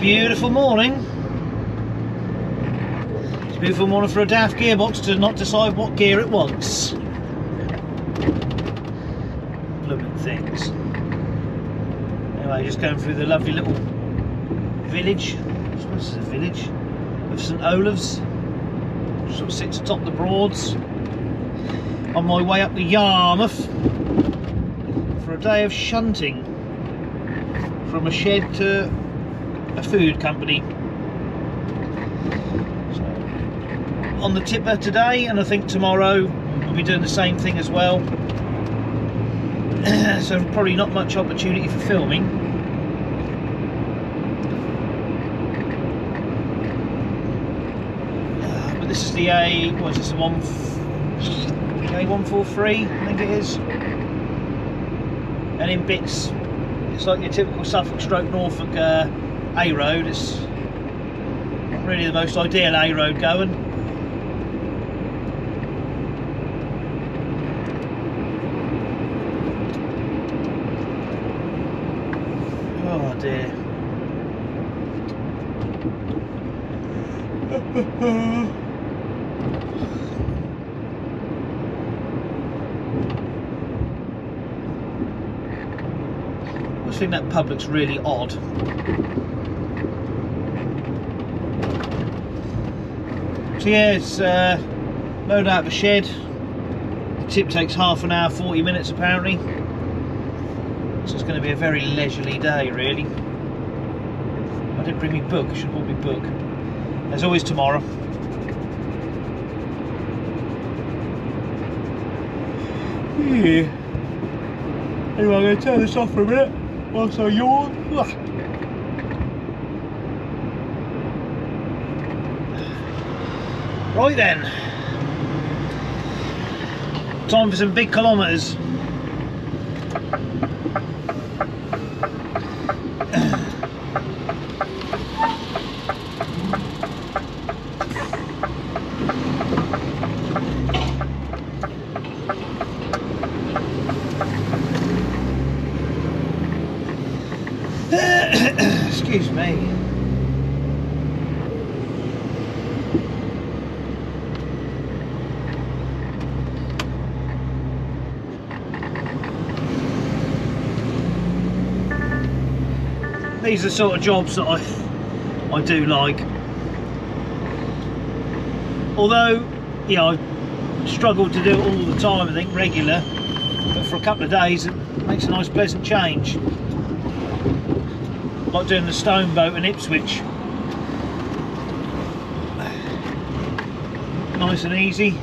beautiful morning. It's a beautiful morning for a daft gearbox to not decide what gear it wants. Blooming things. Anyway, just going through the lovely little village, I suppose it's a village, of St Olave's. Sort of sits atop the Broads. On my way up to Yarmouth for a day of shunting from a shed to a food company. So, on the tipper today, and I think tomorrow we'll be doing the same thing as well. So probably not much opportunity for filming. But this is the what is this, the A143, I think it is. And in bits, it's like your typical Suffolk stroke Norfolk A road. It's not really the most ideal A road going. Oh dear. I think that public's really odd. So yeah, it's load out of the shed. The tip takes half an hour, 40 minutes apparently. So it's going to be a very leisurely day, really. I didn't bring me book. I should have brought me book. There's always tomorrow. Yeah. Anyway, I'm going to turn this off for a minute whilst I yawn. Right then. Time for some big kilometres. Excuse me. These are the sort of jobs that I do like. Although, yeah, I struggle to do it all the time, I think, regular. But for a couple of days it makes a nice pleasant change. Like doing the stone boat in Ipswich. Nice and easy.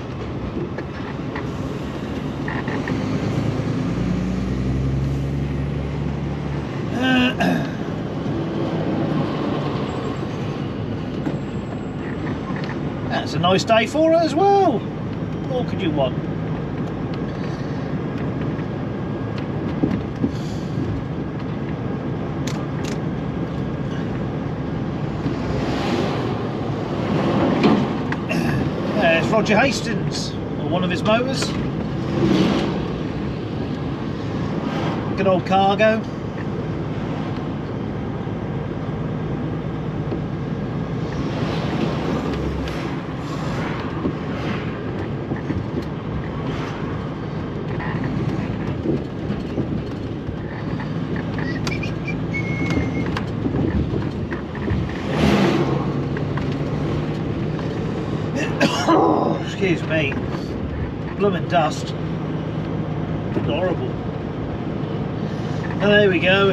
That's a nice day for it as well. What could you want? There's Roger Hastings, or one of his motors. Good old cargo. Excuse me, blooming dust, horrible. And there we go.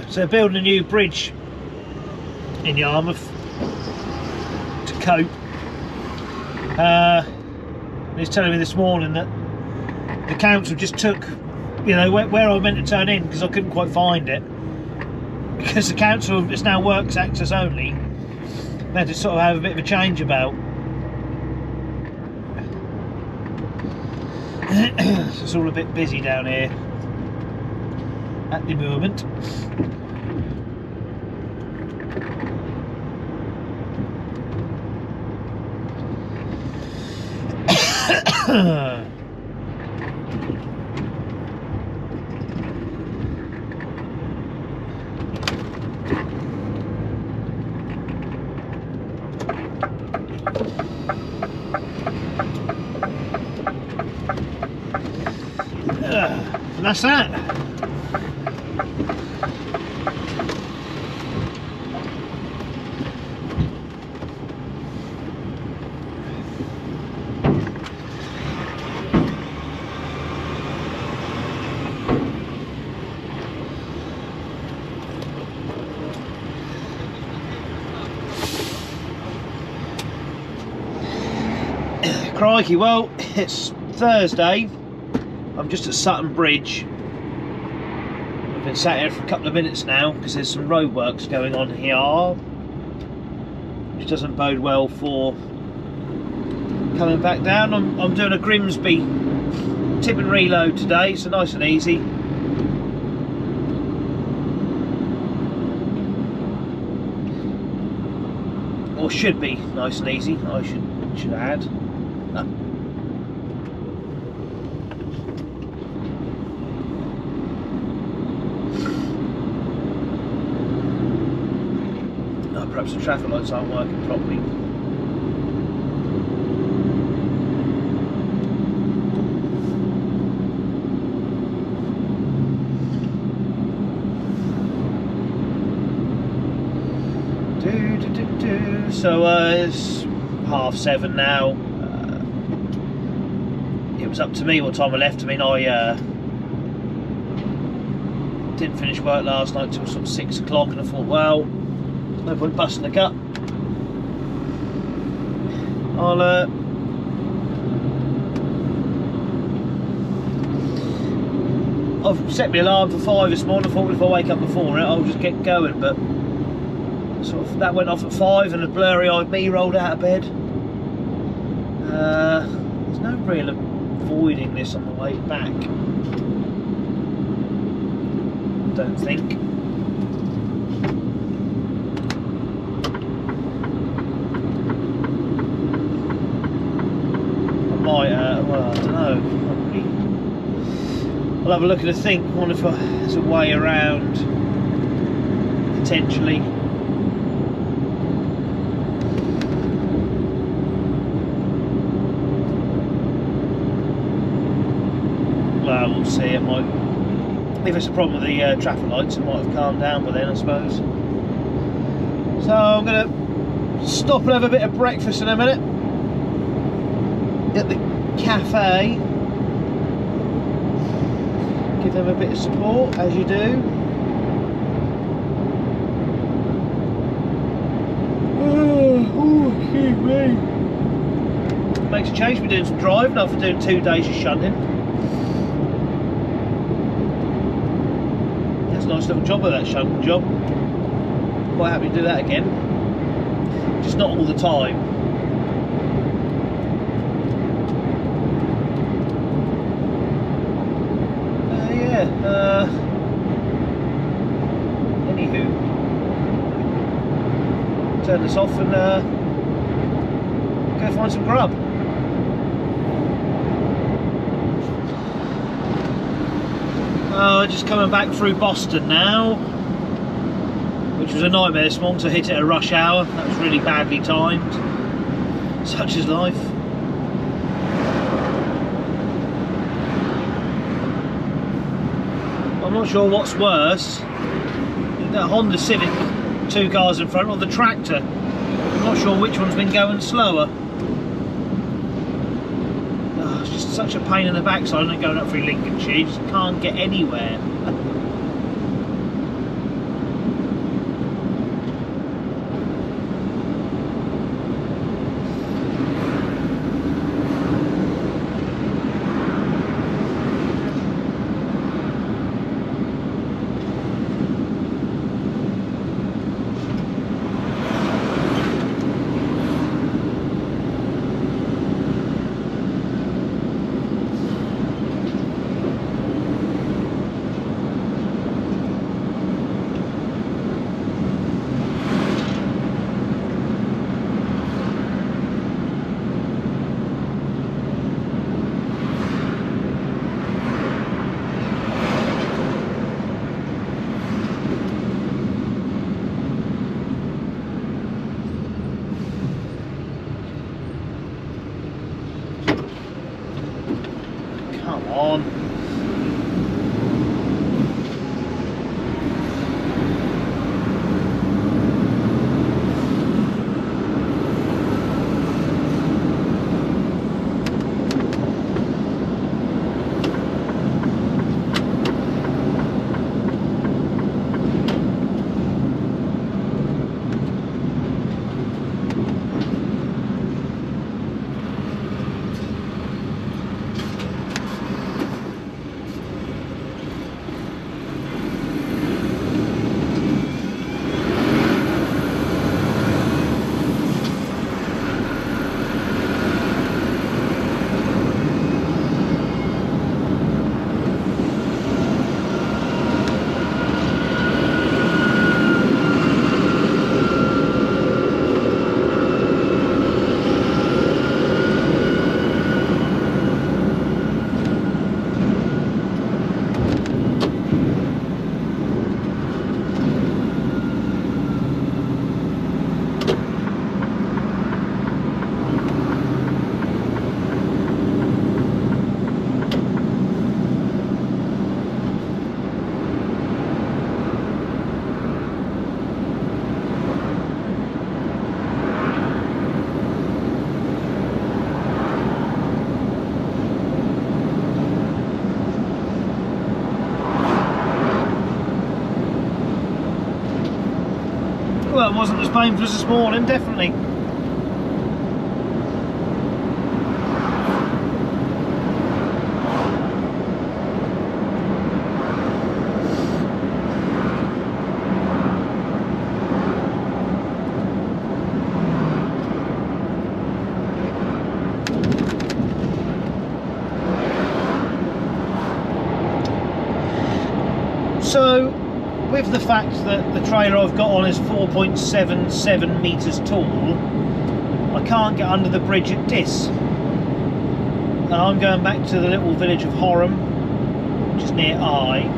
So they're building a new bridge in Yarmouth to cope. He's telling me this morning that the council just took, you know, where I meant to turn in, because I couldn't quite find it. Because the council, it's now works access only. They had to sort of have a bit of a change about. So it's all a bit busy down here at the moment. And that's that. Crikey, well, it's Thursday. I'm just at Sutton Bridge. I've been sat here for a couple of minutes now because there's some roadworks going on here, which doesn't bode well for coming back down. I'm doing a Grimsby tip and reload today, so nice and easy. Or should be nice and easy, I should add. Perhaps the traffic lights aren't working properly. So it's 7:30 now. It was up to me what time I left. I mean, I didn't finish work last night till sort of 6 o'clock, and I thought, well, no point busting the gut. I've set my alarm for 5 this morning. I thought if I wake up before it, I'll just get going. But sort of that went off at 5, and a blurry-eyed me rolled out of bed. There's no real avoiding this on the way back, I don't think. Well, I don't know. Probably. I'll have a look at the think. I wonder if there's a way around potentially. Well, we'll see. It might. If it's a problem with the traffic lights, it might have calmed down by then, I suppose. So I'm going to stop and have a bit of breakfast in a minute at the cafe. Give them a bit of support, as you do. Oh, excuse me. Makes a change. We're doing some driving after doing 2 days of shunting. That's a nice little job of that shunting job. Quite happy to do that again. Just not all the time. Anywho, turn this off and go find some grub. Just coming back through Boston now, which was a nightmare this morning, so I hit it at a rush hour. That was really badly timed. Such is life. I'm not sure what's worse, that Honda Civic, 2 cars in front, or the tractor. I'm not sure which one's been going slower. Oh, it's just such a pain in the backside, and going up through Lincolnshire, you just can't get anywhere. Well, it wasn't as painful as this morning, definitely. So, with the fact that the trailer I've got on is 4.77 metres tall, I can't get under the bridge at Diss. Now I'm going back to the little village of Horham, which is near Eye.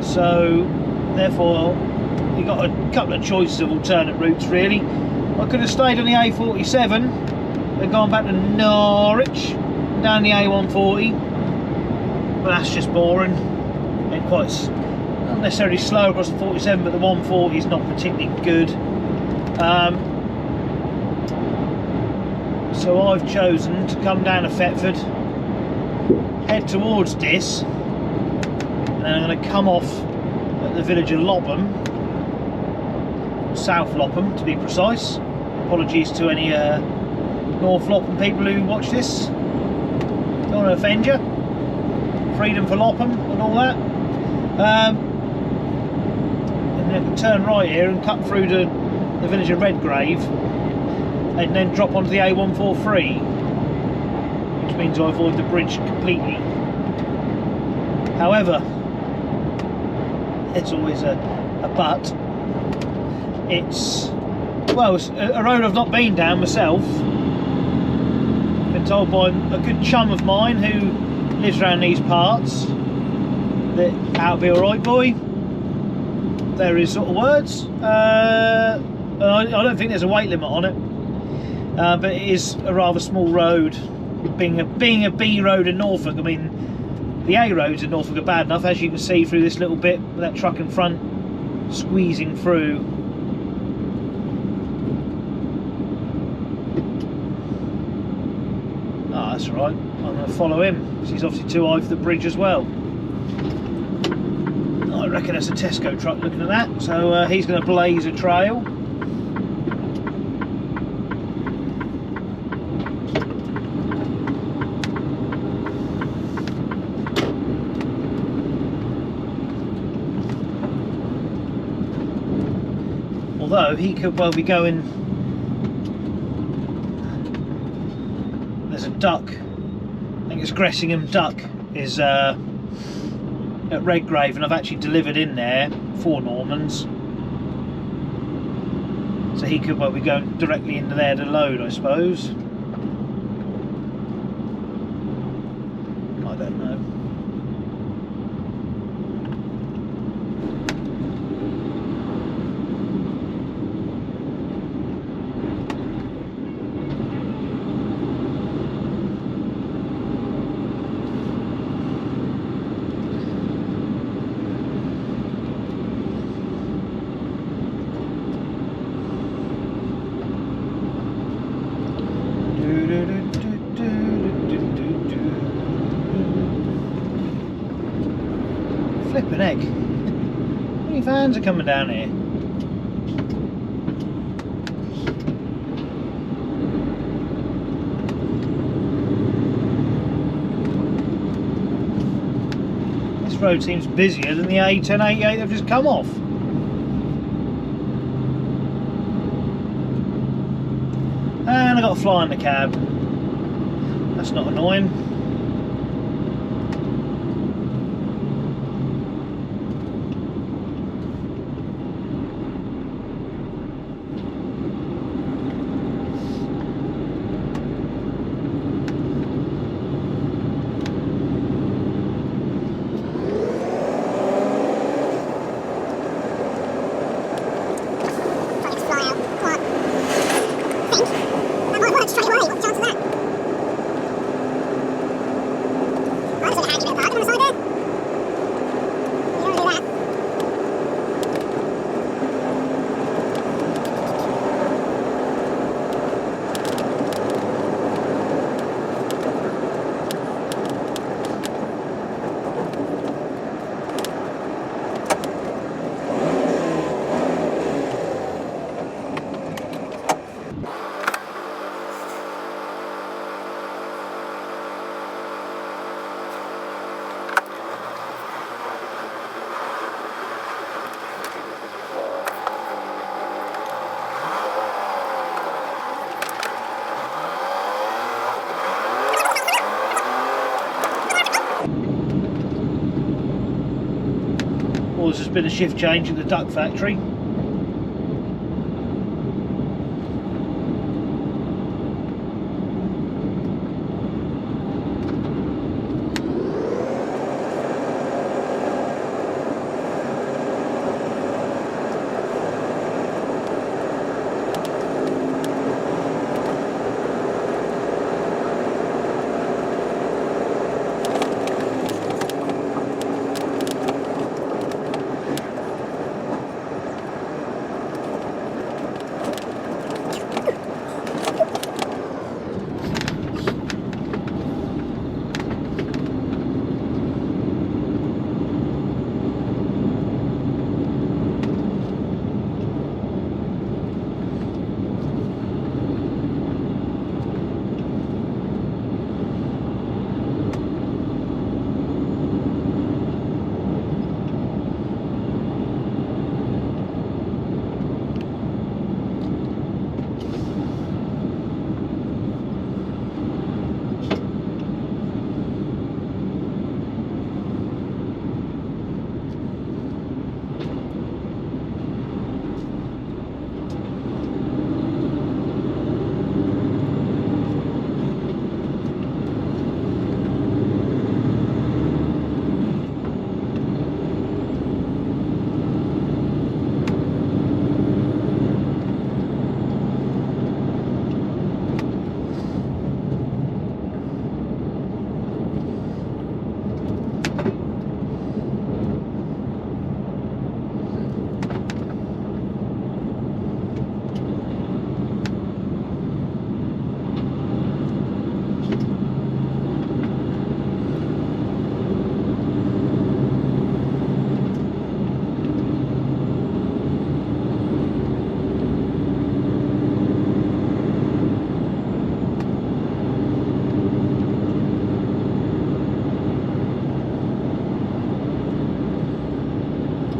So, therefore, you've got a couple of choices of alternate routes really. I could have stayed on the A47 and gone back to Norwich, down the A140, but that's just boring. And quite not necessarily slow across the 47, but the 140 is not particularly good. So I've chosen to come down to Thetford, head towards Diss, and then I'm going to come off at the village of Lopham, South Lopham to be precise. Apologies to any North Lopham people who watch this. Don't want to offend you. Freedom for Lopham and all that. And then turn right here and cut through to the village of Redgrave, and then drop onto the A143, which means I avoid the bridge completely. However, it's always a but. It's, well, it's a road I've not been down myself. Been told by a good chum of mine who lives around these parts that that'll be alright, boy. There is sort of words. I don't think there's a weight limit on it, but it is a rather small road. Being a B road in Norfolk, I mean, the A roads in Norfolk are bad enough, as you can see through this little bit with that truck in front squeezing through. Ah, that's right. I'm going to follow him because he's obviously too high for the bridge as well. I reckon that's a Tesco truck looking at that, so he's going to blaze a trail. Although he could well be going, there's a duck, I think it's Gressingham Duck is at Redgrave, and I've actually delivered in there for Normans, so he could well be going directly into there to load, I suppose. I don't know. Flippin' heck. How many vans are coming down here? This road seems busier than the A1088 they've just come off. And I got to fly in the cab. That's not annoying. caused there's been a shift change at the duck factory.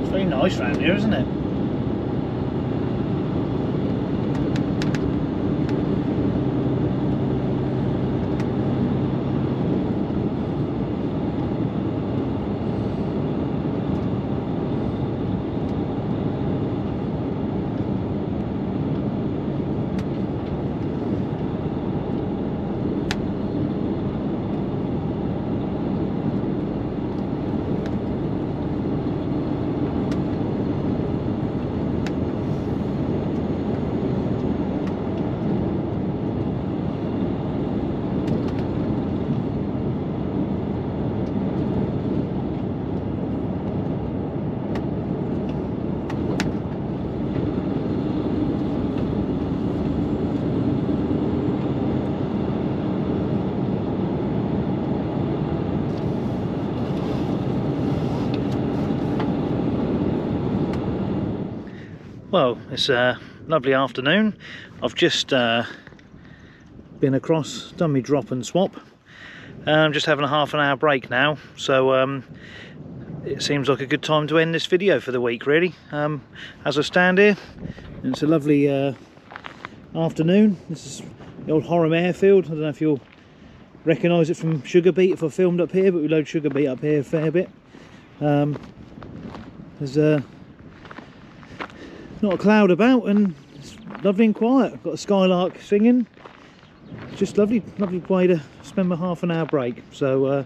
Very nice round here, isn't it? Well, it's a lovely afternoon. I've just been across, done my drop and swap. I'm just having a half an hour break now, so it seems like a good time to end this video for the week, really. As I stand here, it's a lovely afternoon. This is the old Horham airfield. I don't know if you'll recognise it from Sugar Beet if I filmed up here, but we load Sugar Beet up here a fair bit. There's not a cloud about, and it's lovely and quiet. I've got a skylark singing. It's just lovely way to spend my half an hour break. So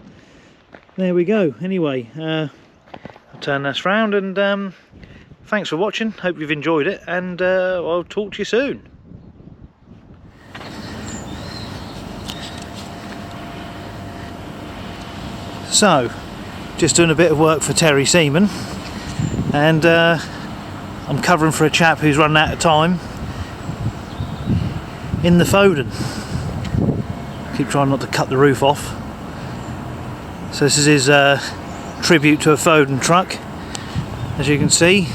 there we go. Anyway, I'll turn this round, and thanks for watching. Hope you've enjoyed it, and I'll talk to you soon. So, just doing a bit of work for Terry Seaman, and I'm covering for a chap who's running out of time in the Foden. Keep trying not to cut the roof off. So this is his tribute to a Foden truck, as you can see.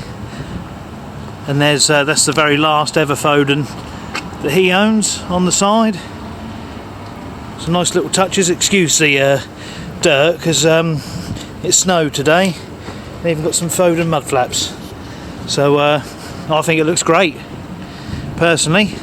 And there's that's the very last ever Foden that he owns on the side. Some nice little touches. Excuse the dirt, because it snowed today. They even got some Foden mud flaps. So I think it looks great, personally.